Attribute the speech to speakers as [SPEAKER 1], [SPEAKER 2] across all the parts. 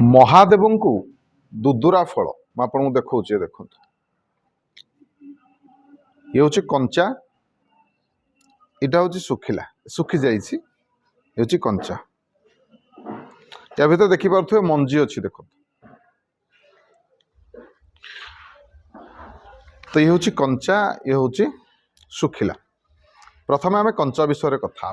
[SPEAKER 1] महादेव को दुदुरा फल मुझे देखा देखो ये हूँ कंचा यहाँ हूँ सुखिला सुखी जाइए कंचा या भर देखिपे मंजी अच्छी देखो तो ये हूँ कंचा ये हूँ सुखिला। प्रथम आम कंचा विषय कथा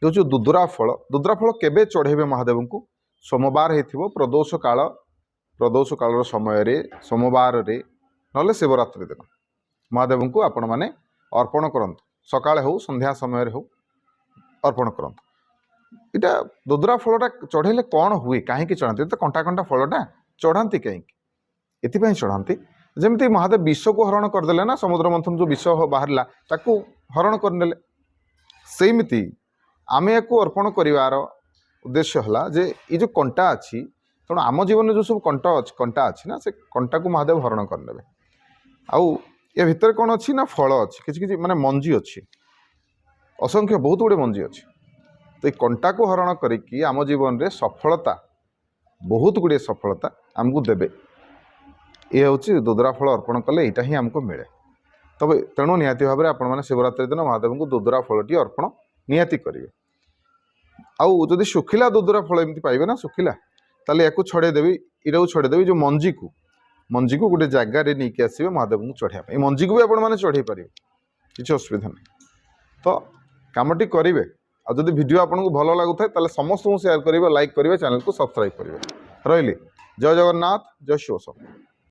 [SPEAKER 1] ये हूँ दुदुरा फल केबे चढ़ेबे महादेव को सोमवार हो प्रदोष काल समय सोमवार रे ना शिवरात्रि दिन महादेव को आपण मैंने अर्पण करंतु सकाळे हो संध्या समय हो अर्पण करंतु। इटा दुदुरा फलटा चढ़ेले कौन हुए कहीं चढ़ाती तो कंटा कंटा फलटा चढ़ाती कहीं ये चढ़ाती जमती महादेव विष को हरण करदे ना समुद्र मंथन जो विष बाहर ताकू हरण करने सेमती आम या अर्पण कर उद्देश्य है जे ये जो कंटा अच्छी तेणु आम जीवन में जो सब कंटा अच्छी ना से कंटा को महादेव हरण करने आउ या भितर कौन अच्छी ना फल अच्छी किसी माने मंजी अच्छी असंख्य बहुत गुड़े मंजी अच्छी तो ये कंटा को हरण करी आम जीवन में सफलता बहुत गुड़े सफलता आमको देवे ये हूँ दुदुरा फल अर्पण कले यहाँ ही आमको मिले तब तेणु निहाती भाव में आपण शिवरात्रि दिन महादेव को दुदुरा फलटी अर्पण निहाती करेंगे। आउ जदि सुखिला दुदुरा फल एमती पाइबे ना सुखिला ताले या छड़ेदेवी इटा छड़ेदेवी जो मंजी को गोटे जगार नहीं कि आसवे महादेव को चढ़ाई मंजी को भी आपने चढ़े पारे किसी असुविधा नहीं तो कमटी करेंगे। आ जदि वीडियो आपको भल लगुता है समस्त शेयर करेंगे लाइक करेंगे चैनल को सब्सक्राइब करेंगे। रही जय जगन्नाथ जय शिव।